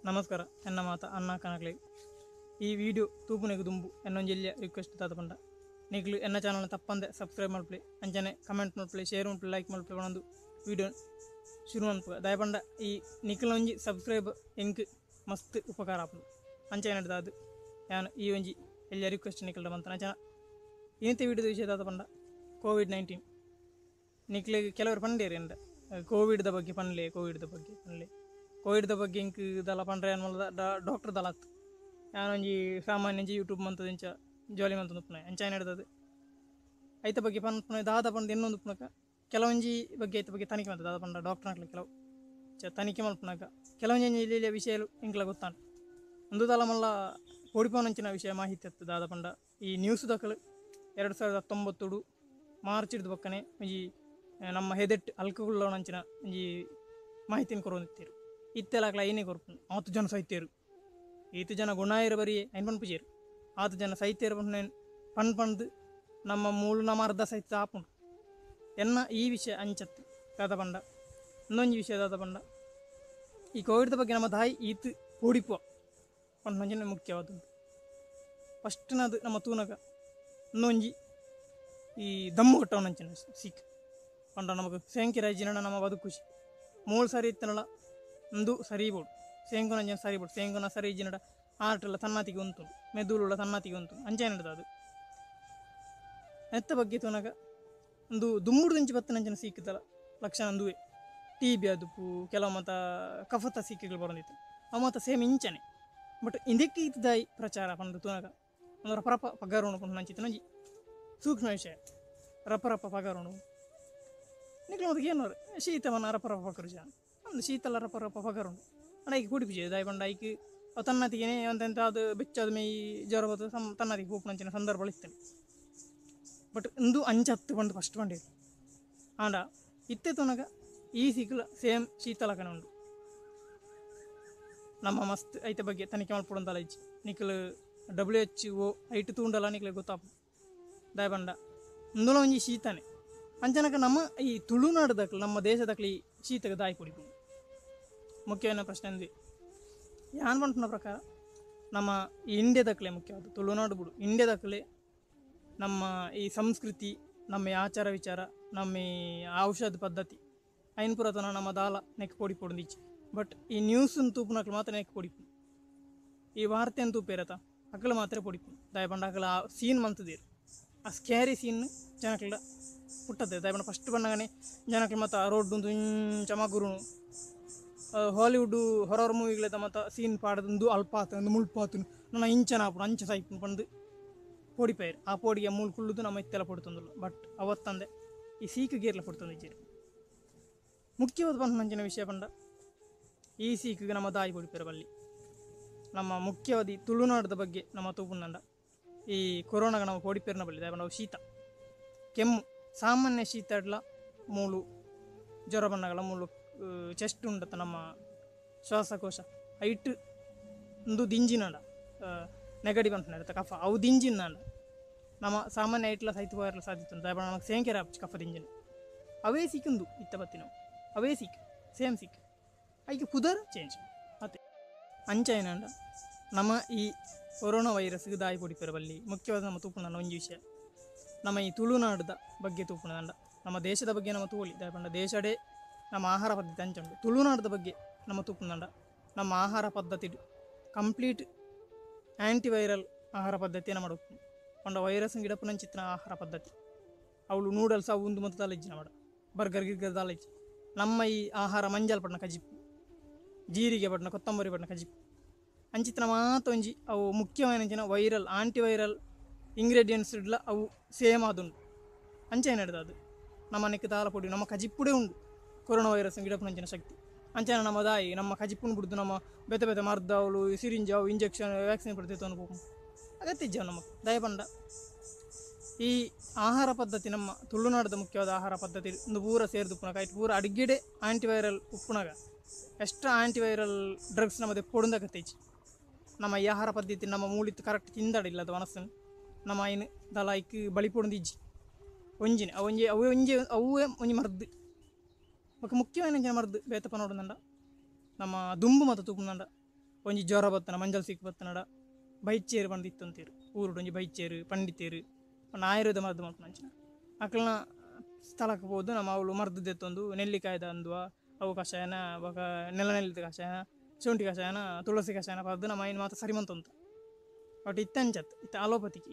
ನಮಸ್ಕಾರ ಎನ್ನ ಮಾತ ಅನ್ನ ಕನಕ್ಲೆ ಈ ವಿಡಿಯೋ ತೂಪುನೆಗೆ ದುಂಬು ಎನ್ನೊಂಜೆಲ್ಲಿಯ ರಿಕ್ವೆಸ್ಟ್ ತಾತಪಂಡ ನಿಗ್ಲು ಎನ್ನ ಚಾನಲ್ ತಪ್ಪಂದೆ ಸಬ್ಸ್ಕ್ರೈಬ್ ಮಾಡ್ಪ್ಲಿ ಅಂಚನೆ ಕಮೆಂಟ್ ಮಾಡ್ಪ್ಲಿ ಶೇರ್ ಮಾಡ್ಪ್ಲಿ ಲೈಕ್ ಮಾಡ್ಪ್ಲಿ ಒಂದು ವಿಡಿಯೋ ಶುರು ಮಾಡ್ಪ ದಯಪಂಡ ಈ ನಿಖಿಲ್ ಒಂಜಿ ಸಬ್ಸ್ಕ್ರೈಬ್ ಎಂಕ್ ಮಸ್ತ್ ಉಪಕಾರ ಆಪುಂಡು ಅಂಚೆ ನಡೆದ ಅದು ಯಾನು ಈ ಒಂಜಿ ಎಲ್ಲಿಯ ರಿಕ್ವೆಸ್ಟ್ ನಿಖಿಲ್ಡ ಬಂತ ಅಂಚನ ಇನ್ನಿತ ವಿಡಿಯೋದ ವಿಷಯ ತಾತಪಂಡ ಕೋವಿಡ್-19 ನಿಖಿಲಿಗೆ ಕೆಲವರು ಪಂಡೇರಿ ಅಂಡ ಕೋವಿಡ್ದ ಬಗ್ಗೆ ಪನ್ಲೆ ಕೋವಿಡ್ದ ಬಗ್ಗೆ ಇಂಕ್ ದಲ ಪಂಡ್ರೆ ಅನ್ಮಲ್ದ ಡಾಕ್ಟರ್ ದಲಾತ್ ಯಾನೊಂಜಿ ಸಾಮಾನ್ಯ ಯೂಟ್ಯೂಬ್ ಮಂತದ ಇಂಚ ಜಾಲಿ ಮಂತಂದು ಉಪ್ಪುನ ಅಂಚ ನಡೆದದು ಐತ ಬಗ್ಗೆ ಪನ್ಪುನ ದಾದ ಪಂಡ ಇನ್ನೊಂದು ಉಪ್ಪುನಕ ಕೆಲವೊಂಜಿ ಬಗ್ಗೆ ಐತ ಬಗ್ಗೆ ತನಿಖೆ ಮಾಡ್ತದೆ ದಾದ ಪಂಡ ಡಾಕ್ಟರ್ ಹಾಕ್ಲಿ ಕೆಲವು ತನಿಖೆ ಮಲ್ಪುನಾಗ ಕೆಲವೊಂಜಿ ಇಲ್ಲಿಯ ವಿಷಯಗಳು ಇಂಕ್ಲ ಗೊತ್ತಾಂಡು ಒಂದು ದಲ ಮಲ್ಲ ಓಡಿಪೋನಂಚಿನ ವಿಷಯ ಮಾಹಿತಿ ಇರ್ತದೆ ದಾದ ಪಂಡ ಈ ನ್ಯೂಸ್ ದಕ್ಕಲು 2019 ಮಾರ್ಚ್ ಹಿಡಿದು ಬಕ್ಕನೆ ಈ ನಮ್ಮ ಹೆದೆಟ್ ಅಲ್ಕಗುಳ್ಳೋಣಂಚಿನ ಈ ಮಾಹಿತಿನ ಕೊರೊಂದಿತ್ತೇರು ಇತ್ತೆಲಾಗ್ಲ ಏನೇ ಕೊರ್ಪುನು 10 ಜನ ಸೈತೇರು 7 ಜನ ಗುಣಾಯಿರ ಬರೀ ಐನ್ ಪನ್ಪುಜೇರು 10 ಜನ ಸೈತೇರು ಪಂದು ನಮ್ಮ ಮೂಲು ನಮ್ಮ ಅರ್ಧ ಸಹಿತ ಆಪುಂಡು ಎನ್ನ ಈ ವಿಷಯ ಅಂಚತ್ತು ದಾದ ಪಂಡ ಇನ್ನೊಂದು ವಿಷಯ ದಾದ ಪಂಡ ಈ ಕೋವಿಡ್ದ ಬಗ್ಗೆ ನಮ್ಮ ತಾಯಿ ಈತು ಓಡಿಪುವ ಪಂಜಿನ ಮುಖ್ಯವಾದದ್ದು ಫಸ್ಟ್ನದು ನಮ್ಮ ತೂನಗ ಇನ್ನೊಂಜಿ ಈ ದಮ್ಮು ಕಟ್ಟವನಂಚಿನ ಸಿಕ್ ಪಂಡ ನಮಗೆ ಸೇಂಕಿ ರಾಜ್ಯನ ನಮ್ಮ ಬದುಕುಷಿ ಮೂಳು ಸರಿ ಇತ್ತನಲ್ಲ ಒಂದು ಸರಿ ಬೋಡು ಸೇಂಕುನಂಜನ ಸರಿ ಬೋಡು ಸೇಂಕುನ ಸರಿ ಇಜ್ಜಿನಡ ಆಟೆಲ್ಲ ತನ್ನಾತಿಗೆ ಉಂಟು ಮೆದುಳುಳ್ಳ ತನ್ನಾತಿಗೆ ಉಂಟು ಅಂಚೆ ನಡೆದ ಅದು ಎತ್ತ ಬಗ್ಗೆ ತೋನಾಗ ಒಂದು ದುಮ್ಮುಡ್ದಿಂಚಿ ಬತ್ತನಂಚನ ಸಿಕ್ಕಿದ್ದಲ್ಲ ಲಕ್ಷಣ ಒಂದುವೆ ಟಿ ಬಿ ಅದುಪು ಕೆಲವು ಮತ ಕಫತ ಸಿಕ್ಕಿಗಳು ಬರೋದಿತ್ತು ಅವು ಮತ ಸೇಮ್ ಇಂಚನೆ ಬಟ್ ಇದಕ್ಕೆ ಇದ್ದಾಯಿ ಪ್ರಚಾರ ಪಂಡು ತೋನಾಗ ಒಂದು ರಪರಪ ಪಗಾರೋಣ ಪಂಡು ನಂಚಿತ್ತು ಸೂಕ್ಷ್ಮ ವಿಷಯ ರಪರಪ ಪಗಾರೋಣ ನಿಖಿಲ್ ಮತ್ತೆ ಏನು ಶೀತವನ್ನ ರಪರಪ ಪಕರು ಜನ ಒಂದು ಶೀತಲ ರಪರಪ ಪಗಾರೋಣ ಅಣ್ಣ ಕುಡಿಪಿಜೆ ದಾಯಿ ಬಂಡ ಐಕಿ ತನ್ನತಿಗೆ ಅಂತೆಂತ ಅದು ಬೆಚ್ಚದ ಮೈ ಜ್ವರ ಬರ್ತದೆ ತನ್ನತಿಗೆ ಹೋಗ್ನಂಚಿನ ಸಂದರ್ಭ ಇರ್ತೇನೆ ಬಟ್ ಇಂದು ಅಂಚತ್ತು ಬಂದು ಫಸ್ಟ್ ಬಂಡಿ ಆಂಡ ಇತ್ತೆ ತನಕ ಈ ಸಿಕ್ಲ ಸೇಮ್ ಶೀತಲಕನ ಉಂಡು ನಮ್ಮ ಮಸ್ತ್ ಐತೆ ಬಗ್ಗೆ ತನಿಖೆ ಮಾಡ್ಕೊಡಂತಲ್ಲ ಇಜ್ಜಿ ನಿಖಿಲ್ WHO ಐಟು ತೂಂಡಲ್ಲ ನಿಖಿಲ್ ಗೊತ್ತಾಪು ದಾಯ ಬಂಡ ಇಂದುಲ ಒಂಜಿ ಶೀತನೆ ಅಂಚನಕ ನಮ್ಮ ಈ ತುಳುನಾಡದಕ್ಲು ನಮ್ಮ ದೇಶದಕ್ಲಿ ಈ ಶೀತಕ್ಕೆ ದಾಯಿ ಕುಡಿಪು ಮುಖ್ಯವಾದ ಪ್ರಶ್ನೆ ಅಂದ್ವಿ ಯಾನ್ ಪಂಪನ ಪ್ರಕಾರ ನಮ್ಮ ಈ ಇಂಡಿಯಾದಕ್ಲೆ ಮುಖ್ಯವಾದ ತುಳುನಾಡು ಬಿಡು ಇಂಡಿಯಾದಕ್ಲೆ ನಮ್ಮ ಈ ಸಂಸ್ಕೃತಿ ನಮ್ಮ ಆಚಾರ ವಿಚಾರ ನಮ್ಮ ಈ ಔಷಧ ಪದ್ಧತಿ ಐನ್ ಪುರಾತನ ನಮ್ಮ ದಾಲ ನೆಕ್ ಪೊಡಿ ಪೊಡಿಂದಿಚ್ಚಿ ಬಟ್ ಈ ನ್ಯೂಸನ್ನು ತೂಪುನಕ್ಲು ಮಾತ್ರ ನೆಕ್ ಪೊಡಿಪು ಈ ವಾರ್ತೆಯನ್ನು ತೂಪೇರತ ಅಕ್ಕಳು ಮಾತ್ರ ಪೊಡಿಪು ದಾಯ ಬಂಡ ಅಕ್ಕಳ ಆ ಸೀನ್ ಮಂತದೀರು ಆ ಸ್ಕ್ಯಾರಿ ಸೀನ್ ಜನಕ್ಲ ಪುಟ್ಟದೆ ದಾಯ ಬಂಡ ಫಸ್ಟ್ ಬಂಡಗನೆ ಜನಕ್ಲು ಮತ್ತು ರೋಡ್ ಒಂದು ಚಮಗುರುನು ಹಾಲಿವುಡ್ ಹೊರರ್ ಮೂವಿಗಳದ ಮತ್ತು ಸೀನ್ ಪಾಡದೊಂದು ಅಲ್ಪಾತ ಒಂದು ಮುಳ್ಪಾತು ನನ್ನ ಇಂಚನ ಆಪುಡು ಅಂಚ ಸಾಯ್ಪು ಬಂದು ಪೊಡಿಪೇರು ಆ ಪೋಡಿಗೆ ಮೂಲ ಕುಳ್ಳುದು ನಮ್ಮ ಇತ್ತೆಲ್ಲ ಪಡ್ತಂದಿಲ್ಲ ಬಟ್ ಅವತ್ತಂದೆ ಈ ಸೀಕು ಗೇರ್ಲ ಪಡ್ತಂದಿದ್ದೀರಿ ಮುಖ್ಯವಾದ ಬಂದು ನಂಚಿನ ವಿಷಯ ಬಂಡ ಈ ಸೀಕಿಗೆ ನಮ್ಮ ದಾಯಿ ಪೊಡಿಪೇರು ಬಲ್ಲಿ ನಮ್ಮ ಮುಖ್ಯವಾದಿ ತುಳುನಾಡದ ಬಗ್ಗೆ ನಮ್ಮ ತೂಪುಂಡ ಈ ಕೊರೋನಾಗ ನಾವು ಪೊಡಿಪೇರಿನ ಬಲ್ಲಿ ದಾಯ ಬಂಡ ಶೀತ ಕೆಮ್ಮು ಸಾಮಾನ್ಯ ಶೀತ ಇಡ್ಲ ಮೂಳು ಜ್ವರ ಬಣ್ಣಗಳ ಮೂಳು ಚೆಸ್ಟ್ ಉಂಡತ್ತ ನಮ್ಮ ಶ್ವಾಸಕೋಶ ಐಟ್ ಒಂದು ದಿಂಜಿನಂಡ ನೆಗಡಿ ಬಂತ ನಡೀತ ಕಫ ಅವು ದಿಂಜಿನ ನಮ್ಮ ಸಾಮಾನ್ಯ ಐಟ್ಲ ಸಹಿತ ಹೋಗಲ್ಲ ಸಾಧ್ಯತೆ ಉಂಟು ದಾಯ ನಮಗೆ ಸೇಂಕೆರ ಕಫ ದಿಂಜಿನ ಅವೇ ಸಿಕ್ಕಿಂದು ಇತ್ತ ಬತ್ತಿ ನಾವು ಅವೇ ಸಿಕ್ ಸೇಮ್ ಸಿಕ್ ಐಕೆ ಕುದರ್ ಚೇಂಜ್ ಮತ್ತೆ ಅಂಚ ಏನಂಡ ನಮ್ಮ ಈ ಕೊರೋನಾ ವೈರಸ್ಗೆ ದಾಯಿ ಪೊಡಿಪೇರ ಬಲ್ಲಿ ಮುಖ್ಯವಾದ ನಮ್ಮ ತೂಪುನ ಒಂದು ವಿಷಯ ನಮ್ಮ ಈ ತುಳುನಾಡದ ಬಗ್ಗೆ ತೂಪುನ ಅಂಡ ನಮ್ಮ ದೇಶದ ಬಗ್ಗೆ ನಮ್ಮ ತೂಳಿ ದಾಯ ಪಂಡ ದೇಶಡೆ ನಮ್ಮ ಆಹಾರ ಪದ್ಧತಿ ಅಂಚುಂಡು ತುಳುನಾಡದ ಬಗ್ಗೆ ನಮ್ಮ ತೂಪುನಂಡ ನಮ್ಮ ಆಹಾರ ಪದ್ಧತಿ ಕಂಪ್ಲೀಟ್ ಆ್ಯಂಟಿವೈರಲ್ ಆಹಾರ ಪದ್ಧತಿಯನ್ನು ಮಾಡೋದು ಪಂಡ ವೈರಸ್ ಗಿಡಪುನಂಚಿತ್ತಿನ ಆಹಾರ ಪದ್ಧತಿ ಅವಳು ನೂಡಲ್ಸ್ ಅವು ಒಂದು ಮತ್ತು ದಾಲಿಜ್ಜಿನ ಮಾಡ ಬರ್ಗರ್ ಗಿರ್ಗರ್ ದಾಲಿಜ್ಜಿ ನಮ್ಮ ಈ ಆಹಾರ ಮಂಜಾಲ್ ಪಡ್ನ ಕಜಿಪ್ಪು ಜೀರಿಗೆ ಪಡ್ನ ಕೊತ್ತಂಬರಿ ಪಡ್ನ ಕಜಿಪ್ಪು ಅಂಚಿತ್ತಿನ ಮಾತ್ರ ಒಂಜಿ ಅವು ಮುಖ್ಯವಾದ ವೈರಲ್ ಆಂಟಿವೈರಲ್ ಇಂಗ್ರೀಡಿಯೆಂಟ್ಸ್ ಇಡ್ಲ ಅವು ಸೇಮ್ ಆದುಂಡು ಅಂಚೆ ನಡೆದ ಅದು ನಮ್ಮ ನೆಕ್ ದಾಲ ಪೊಡಿ ನಮ್ಮ ಕಜಿಪ್ಪುಡೆ ಉಂಡು ಕೊರೋನಾ ವೈರಸ್ ಗಿಡಪುನಂಚಿನ ಶಕ್ತಿ ಅಂಚನ ನಮ್ಮ ದಾಯಿ ನಮ್ಮ ಕಜಿಪ್ಪುನ ಬಿಡ್ದು ನಮ್ಮ ಬೆತೆ ಮರ್ದ ಅವಳು ಸಿರಿಂಜ್ ಅವು ಇಂಜೆಕ್ಷನ್ ವ್ಯಾಕ್ಸಿನ್ ಪಡ್ತೈತೆ ಅನ್ಬೇಕು ಅಗತ್ಯ ನಮಗೆ ದಯ ಬಂಡ ಈ ಆಹಾರ ಪದ್ಧತಿ ನಮ್ಮ ತುಳುನಾಡದ ಮುಖ್ಯವಾದ ಆಹಾರ ಪದ್ಧತಿ ಒಂದು ಪೂರ ಸೇರಿದು ಉಪ್ಪುನಾಗ ಆಯ್ತು ಪೂರ ಅಡುಗೆಡೆ ಆಂಟಿವೈರಲ್ ಉಪ್ಪುನಾಗ ಎಕ್ಸ್ಟ್ರಾ ಆಂಟಿವೈರಲ್ ಡ್ರಗ್ಸ್ ನಮ್ಮದು ಪೊಡಂದಾಗತ್ತೈಚಿ ನಮ್ಮ ಈ ಆಹಾರ ಪದ್ಧತಿ ನಮ್ಮ ಮೂಳಿತ್ತು ಕರೆಕ್ಟ್ ತಿಂದಾಡಿಲ್ಲ ಅದು ಮನಸ್ಸನ್ನು ನಮ್ಮ ಐನು ದಲ ಐಕ್ ಬಳಿ ಪೊಡಂದಿಜ್ಜಿ ಒಂಜಿನ ಅವೇ ಒಂಜಿ ಮರ್ದು ಮುಖ್ಯವಾದ ಮರ್ದು ಬೇತಪ್ಪ ನೋಡುಂದಂಡ ನಮ್ಮ ದುಂಬು ಮತ್ತು ತೂಪುಂದಂಡ ಒಂಜಿ ಜ್ವರ ಬತ್ತನ ಮಂಜಲ್ ಸಿಕ್ ಬತ್ತನಡ ಬೈಚೇರು ಬಂದಿತ್ತು ಅಂತೀರು ಊರುಡು ಒಂಜಿ ಬೈಚೇರು ಪಂಡಿತೇರು ಪಂಡ ಆಯುರ್ವೇದ ಮದ್ದು ಮಲ್ಪನಂಚಿನ ಅಕ್ಲನ ಸ್ಥಳಕ್ಕೆ ಹೋದು ನಮ್ಮ ಅವಳು ಮರ್ದು ದೆತ್ತೊಂದು ನೆಲ್ಲಿಕಾಯ್ದ ಅಂದುವ ಅವು ಕಷಾಯನ ಬೊಕ ನೆಲ್ಲಿದ ಕಷಾಯನ ಶುಂಠಿ ಕಷಾಯನ ತುಳಸಿ ಕಷಾಯನ ಪರ್ದು ನಮ್ಮ ಐನು ಮಾತ್ರ ಸರಿ ಮಂತೊಂತ ಬಟ್ ಇತ್ತಂಚತ್ ಇತ್ತ ಅಲೋಪತಿಕ್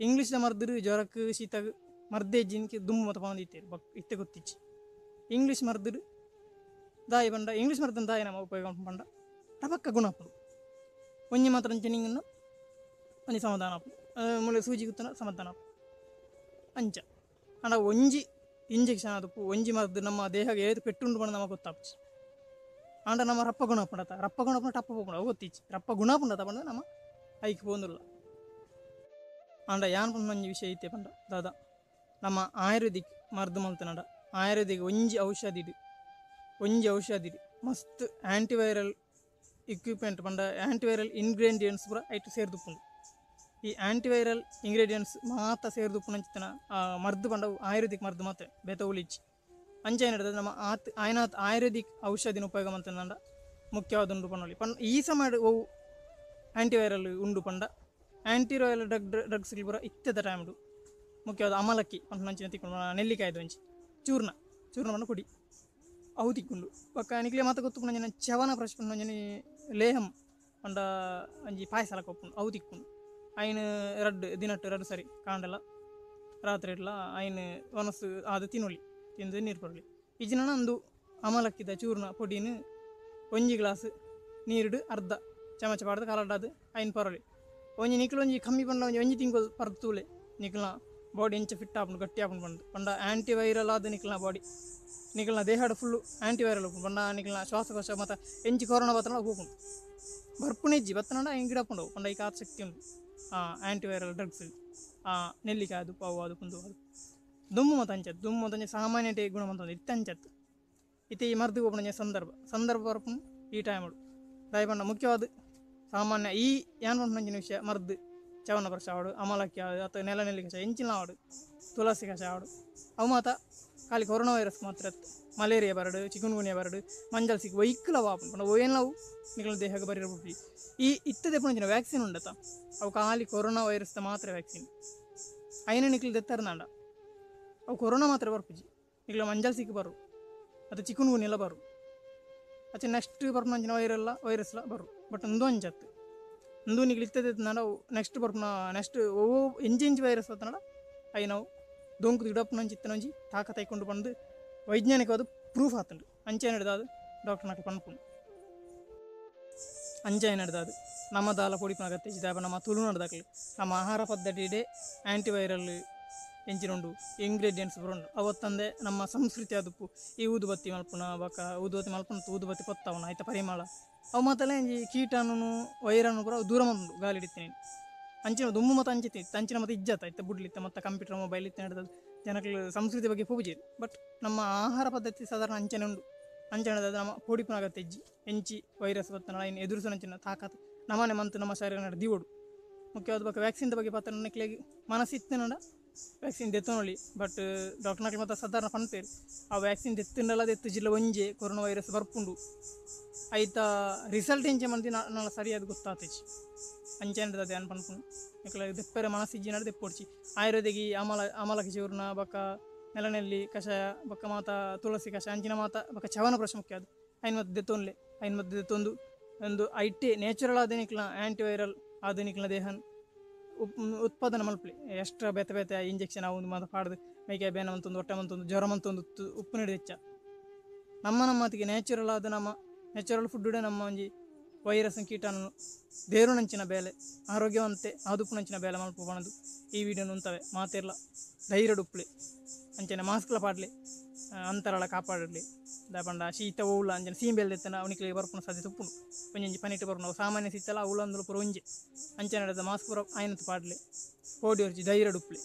ಇಂಗ್ಲೀಷ್ದ ಮರ್ದು ಜ್ವರಕ್ಕೆ ಶೀತಕ್ಕೆ ಮರ್ದೆ ಜಿನ್ಕೆ ದುಮ್ಮು ಮತ ಪಂದಿತ್ತೇರು ಬಕ್ ಇತ್ತೆ ಗೊತ್ತಿಚ್ಚಿ ಇಂಗ್ಲೀಷ್ ಮರ್ದು ದಾಯಿ ಬಂಡ ಇಂಗ್ಲೀಷ್ ಮರ್ದನ ದಾಯಿ ನಮ್ಮ ಉಪಯೋಗ ಪಂಡ ಟಪಕ್ಕ ಗುಣಪಡು ಒಂಜಿ ಮಾತ್ರ ಅಂಚನಿಂಗನ್ನು ಒಂಜಿ ಸಮಾಧಾನ ಮುಳ್ಳೆ ಸೂಜಿ ಗುತ್ತನ ಸಮಾಧಾನ ಅಂಚ ಅಂಡ ಒಂಜಿ ಇಂಜೆಕ್ಷನ್ ಆದಪ್ಪು ಒಂಜಿ ಮದ್ದು ನಮ್ಮ ದೇಹಕ್ಕೆ ಏದು ಪೆಟ್ಟುಂಡು ಬಂದು ನಮಗೆ ಗೊತ್ತಾಪು ಅಂಡ ನಮ್ಮ ರಪ್ಪ ಗುಣ ಪಂಡತ ರಪ್ಪ ಗುಣ ಪಂಡ ಟಪ್ಪ ಹೋಗ್ಬಿಡ ಗೊತ್ತಿಚ್ಚಿ ರಪ್ಪ ಗುಣ ಪಂಡತ ಬಂದ ನಮ್ಮ ಐಕ್ ಬಂದಿಲ್ಲ ಅಂಡ ಯಾನ್ ಪಂಡ ಒಂಜಿ ವಿಷಯ ಐತೆ ಪಂಡ ದಾದ ನಮ್ಮ ಆಯುರ್ವೇದಿಕ್ ಮರ್ದು ಮಲ್ತನಡ ಆಯುರ್ವೇದಿಕ್ ಒಂಜಿ ಔಷಧಿ ಮಸ್ತ್ ಆ್ಯಂಟಿವೈರಲ್ ಇಕ್ವಿಪ್ಮೆಂಟ್ ಪಂಡ ಆ್ಯಂಟಿವೈರಲ್ ಇಂಗ್ರೀಡಿಯೆಂಟ್ಸ್ ಪೂರ ಐಟು ಸೇರ್ದುಪ್ಪುಂಡು ಈ ಆ್ಯಂಟಿವೈರಲ್ ಇಂಗ್ರೀಡಿಯೆಂಟ್ಸ್ ಮಾತ ಸೇರ್ದುಪ್ಪುನ ಅಂಚಿನ ಮರ್ದು ಪಂಡ ಆಯುರ್ವೇದಿಕ್ ಮರ್ದು ಮಾತ್ರ ಬೇತ ಉಳಿಚ್ಚಿ ಅಂಚ ಏನು ಹಿಡಿದ ನಮ್ಮ ಆಯ್ನಾತ್ ಆಯುರ್ವೇದಿಕ್ ಔಷಧಿನ ಉಪಯೋಗ ಮಂತಂದ ಮುಖ್ಯವಾದ ಉಂಡು ಪಂಡಲಿ ಪಂಡ ಈ ಸಮಯ ಅವು ಆ್ಯಂಟಿವೈರಲ್ ಉಂಡು ಪಂಡ ಆ್ಯಂಟಿವೈರಲ್ ಡ್ರಗ್ಸ್ಗಳು ಪೂರ ಇತ್ತದ ಟೈಮ್ಡು ಮುಖ್ಯವಾದ ಅಮಲಕ್ಕಿ ಅಂತ ನಂಚಿನ ತಿಕ್ಕೊಂಡು ನೆಲ್ಲಿಕಾಯ್ದು ಹಂಚಿ ಚೂರ್ಣ ಪಂಡ ಕುಡಿ ಅವು ತಿಕ್ಕೊಂಡು ಪಕ್ಕ ನಿಕ್ಲೆ ಮಾತ ಗೊತ್ತು ನಂಜನ ಚವನ ಪ್ರಶ್ನೆ ನಂಜನಿ ಲೇಹಂ ಪಂಡ ಅಂಜಿ ಪಾಯಸ ಕೊಪ್ಪುಂಡು ಅವು ತಿಕ್ಕೊಂಡು ಐನು ದಿನಟ್ಟು ಸರಿ ಕಾಂಡಲ್ಲ ರಾತ್ರಿ ಇಡ್ಲ ಐನು ಒನಸು ಅದು ತಿನ್ನೊಳ್ಳಿ ತಿಂದು ನೀರು ಬರಲಿ ಇಜಿನ ಅಂದು ಅಮಲಕ್ಕಿದ ಚೂರ್ಣ ಪೊಡಿನ ಒಂಜಿ ಗ್ಲಾಸ್ ನೀರುಡು ಅರ್ಧ ಚಮಚ ಪಾಡ್ದು ಕಲಡ್ಡದು ಐನು ಪರಲಿ ಒಂಜಿ ನಿಕ್ಲು ಒಂಜಿ ಕಮ್ಮಿ ಪಂಡ ಒಂಜಿ ತಿಂಗಳು ಪರ್ತೂಲೆ ನಿಕ್ಲ ಬಾಡಿ ಎಂಚ ಫಿಟ್ ಆಪುಂಡು ಗಟ್ಟಿ ಆಪುಂಡು ಬಂದು ಪಂಡ ಆ್ಯಂಟಿವೈರಲ್ ಆದ ನಿಕ್ಲ ಬಾಡಿ ನಿಕ್ಲ ದೇಹದ ಫುಲ್ಲು ಆ್ಯಂಟಿವೈರಲ್ ಹೋಗ್ಕೊಂಡು ಪಂಡ ನಿಕ್ಲ ಶ್ವಾಸಕೋಶ ಮತ್ತು ಎಂಚಿ ಕೊರೋನಾ ಬತ್ತನ ಹೋಗ್ಕೊಂಡು ಬರ್ಪುಣಿಜ್ಜಿ ಬತ್ತನಂಡ ಹಿಂಗೆ ಗಿಡಪುಂಡು ಪಂಡ ಈ ಕಾತ್ ಶಕ್ತಿ ಉಂಟು ಆ್ಯಂಟಿವೈರಲ್ ಡ್ರಗ್ಸ್ ನೆಲ್ಲಿಕಾಯಿ ಅದು ಪಾವು ಅದು ಕುಂದು ಅದು ದುಮ್ಮು ಮತ ಸಾಮಾನ್ಯ ಗುಣ ಮಂತ ಇತ್ತಂಚತ್ತು ಇತ್ತೆ ಈ ಮರ್ದು ಹೋಗ್ಬಿಡ ಸಂದರ್ಭ ಬರ್ಪು ಈ ಟೈಮ್ ದಯ ಪಂಡ ಮುಖ್ಯವಾದ ಸಾಮಾನ್ಯ ಈ ಏನು ಪಂಪಂಚಿನ ವಿಷಯ ಮರ್ದು ಚವನ ವರ್ಷ ಆಡು ಅಮಲಕ್ಕಿ ಆಡು ಅಥವಾ ನೆಲ್ಲಿ ಕಷಾಯ ಎಂಚಿನ ಆಡು ತುಳಸಿ ಕಷಾಯ ಆಡು ಅವು ಮಾತ ಖಾಲಿ ಕೊರೋನಾ ವೈರಸ್ ಮಾತ್ರ ಮಲೇರಿಯಾ ಬರಡು ಚಿಕನ್ಗುನ್ಯಾ ಬರಡು ಮಂಜಲ್ ಸಿಕ್ಕ ವೈಕ್ಲ ವಾಪು ಪಂಡ ಏನವು ನಿಗಳ ದೇಹಕ್ಕೆ ಬರಿರ್ಬಿಟ್ಟು ಈ ಇತ್ತದೇ ಪುಣಚಿನ ವ್ಯಾಕ್ಸಿನ್ ಉಂಡತ ಅವು ಖಾಲಿ ಕೊರೋನಾ ವೈರಸ್ದ ಮಾತ್ರ ವ್ಯಾಕ್ಸಿನ್ ಐನ ನಿಕ್ಲು ದೆತ್ತರ್ನಾಂಡ ಅವು ಕೊರೋನಾ ಮಾತ್ರ ಬರ್ಪುಜಿ ನಿಕ್ಲ ಮಂಜಲ್ ಸಿಕ್ಕ ಬರು ಅದು ಚಿಕನ್ಗುನ್ಯೆಲ್ಲ ಬರು ಅಚ್ಚೆ ನೆಕ್ಸ್ಟ್ ಬರ್ಪುನಂಚಿನ ವೈರಸ್ಲ ಬರು ಬಟ್ ಒಂದು ಅಂಚತ್ತು ಒಂದು ನಿಕ್ಲು ಇತ್ತದ ನಾಡ ನೆಕ್ಸ್ಟ್ ಬರ್ಪುನ ನೆಕ್ಸ್ಟ್ ಓ ಎಂಜಿ ವೈರಸ್ ಬತ್ತನಾಡ ಅವು ನಾವು ದೊಂಕು ಗಿಡಪ್ಪನಂಚಿ ಇತ್ತನಂಜಿ ತಾಕ ತೈಕೊಂಡು ಬಂದು ವೈಜ್ಞಾನಿಕವಾದ ಪ್ರೂಫ್ ಆತುಂಡು ಅಂಚೆ ನಡೆದಾದು ಡಾಕ್ಟರ್ ನಾಟಿ ಪನ್ಪುಂಡು ಅಂಚೆ ನಡೆದಾದು ನಮ್ಮ ದಾಲ ಪೊಡಿಪನ ಅಗತ್ಯ ಇದಾಪ ನಮ್ಮ ತುಳು ನಡೆದಾಕಲು ನಮ್ಮ ಆಹಾರ ಪದ್ಧತಿಡೆ ಆ್ಯಂಟಿವೈರಲ್ ಎಂಚಿನುಂಡು ಇಂಗ್ರೀಡಿಯೆಂಟ್ಸ್ ಬರೋಂಡು ಅವತ್ತಂದೆ ನಮ್ಮ ಸಂಸ್ಕೃತಿ ಆದುಪ್ಪು ಈ ಊದುಬತ್ತಿ ಮಲ್ಪುನ ಬಕ ಊದುಬತ್ತಿ ಮಲ್ಪುನ ಊದುಬತ್ತಿ ಪತ್ತವನ ಆಯ್ತ ಪರಿಮಳ ಅವು ಮಾತಲ್ಲ ಈ ಕೀಟಾನು ವೈರನ್ನು ಪೂರ ದೂರ ಮಾಡುಂಡು ಗಾಳಿ ಹಿಡಿತೀನಿ ಅಂಚಿನ ದುಮ್ಮು ಮತ್ತು ಅಂಚಿತಿ ಅಂಚಿನ ಮತ್ತು ಇಜ್ಜತ್ತ ಇತ್ತ ಬುಡ್ಲಿತ್ತ ಮತ್ತು ಕಂಪ್ಯೂಟರ್ ಮೊಬೈಲ್ ಇತ್ತು ನಡೆದ ಜನಗಳು ಸಂಸ್ಕೃತಿ ಬಗ್ಗೆ ಪೂಜೆ ಬಟ್ ನಮ್ಮ ಆಹಾರ ಪದ್ಧತಿ ಸಾಧಾರಣ ಅಂಚನೆ ಉಂಡು ಅಂಚೆ ನಡೆದ ನಮ್ಮ ಪೋಡಿಪುನ ಅಗತ್ಯ ಇಜ್ಜಿ ಎಂಚಿ ವೈರಸ್ ಬತ್ತನ ಇನ್ನು ಎದುರಿಸೋಂಚಿನ ತಾಕತ್ತು ನಮ್ಮನೆ ಮಂತು ನಮ್ಮ ಶರೀರ ನಡೆ ದಿವೋಡು ಮುಖ್ಯವಾದ ಬಗ್ಗೆ ವ್ಯಾಕ್ಸಿನ್ದ ಬಗ್ಗೆ ಪಾತ್ರ ನಕ್ಲೆಗೆ ಮನಸ್ಸಿತ್ತು ನೋಡ ವ್ಯಾಕ್ಸಿನ್ ದೆತ್ತನೊಳ್ಳಿ ಬಟ್ ಡಾಕ್ಟರ್ ನಕ್ಲಿ ಮತ್ತು ಸಾಧಾರಣ ಪನ್ಪೇರು ಆ ವ್ಯಾಕ್ಸಿನ್ ದೆತ್ತಿಂಡಲ್ಲ ದೆತ್ತು ಜಿಲ್ಲ ಒಂಜೆ ಕೊರೋನಾ ವೈರಸ್ ಬರ್ಪುಂಡು ಆಯ್ತ ರಿಸಲ್ಟ್ ಎಂಚೆ ಮಂದಿ ನಾಳೆ ಸರಿಯಾದ ಗೊತ್ತಾತೈತಿ ಅಂಚೆ ನಡೆದ ಏನು ಪನ್ಪುಂಡು ಯಾಕಂದ್ರೆ ದೆಪ್ಪರೆ ಮನಸ್ಸಿಜ್ಜಿ ನಡೆ ದೆಪ್ಪೊಡ್ಚಿ ಆಯುರ್ವೇದಿಗೆ ಅಮಲಕಿ ಚೂರ್ಣ ಬಕ್ಕ ನೆಲನೆಲ್ಲಿ ಕಷಾಯ ಬಕ್ಕ ಮಾತ ತುಳಸಿ ಕಷಾಯ ಅಂಚಿನ ಮಾತ ಬಕ್ಕ ಚವನ ಪ್ರಶ್ನೆ ಮುಖ್ಯ ಅದು ಐನು ಮದ್ದು ದೆತ್ತೊನ್ಲೆ ಐನು ಮದ್ದು ದೆತ್ತೊಂದು ಒಂದು ಐಟೆ ನ್ಯಾಚುರಲ್ ಆಧುನಿಕ್ಲ ಆ್ಯಂಟಿವೈರಲ್ ಆಧುನಿಕ್ಲ ದೇಹನ್ ಉತ್ಪಾದನೆ ಮಲ್ಪಲಿ ಎಕ್ಸ್ಟ್ರಾ ಬೇತೆ ಇಂಜೆಕ್ಷನ್ ಅವು ಮಾತು ಪಾಡ್ದು ಮೈಕೆ ಬೇನ ಅಂತೊಂದು ಹೊಟ್ಟೆ ಮಂತೊಂದು ಜ್ವರ ಮಂತೊಂದು ಉಪ್ಪು ನೀಡಿ ಹೆಚ್ಚ ನಮ್ಮ ಮಾತಿಗೆ ನ್ಯಾಚುರಲ್ ಆದ ನಮ್ಮ ನ್ಯಾಚುರಲ್ ಫುಡ್ಡೇ ನಮ್ಮ ಒಂಜಿ ವೈರಸ್ ಕೀಟಾನು ದೇರುನಂಚಿನ ಬೇಲೆ ಆರೋಗ್ಯವಂತೆ ಆದುಪ್ಪುನಂಚಿನ ಬೇಲೆ ಮಲ್ಪ ಬಣದು ಈ ವಿಡಿಯೋನು ಉಂತವೆ ಮಾತಿರ್ಲ ಧೈರ್ಯ ಉಪ್ಪಲಿ ಅಂಚನೆ ಮಾಸ್ಕ್ಲ ಪಾಡ್ಲಿ ಅಂತರಳ ಕಾಪಾಡಲಿ ದಾಪಂಡ ಶೀತ ಓವುಲ ಅಂಚನೆ ಸೀಂಬೆಲ್ದೆತ್ತನ ಅವನಿಕ್ಲಿಗೆ ಬರ್ಪುನ ಸಾಧ್ಯತೆ ಉಪ್ಪುಂಡು ಒಂಜಿ ಪನಿಟ್ಟು ಬರ್ಪುನ ಸಾಮಾನ್ಯ ಸಿತ್ತಲ್ಲ ಅವಳಂದ್ರೆ ಪುರ ಒಂಜಿ ಅಂಚೆ ನಡೆದ ಮಾಸ್ಕ್ ಪುರ ಆಯ್ನತ್ತು ಪಾಡ್ಲಿ ಕೋಡಿ ಹೊರ್ಚಿ ಧೈರ್ಯ ಉಪ್ಪಲಿ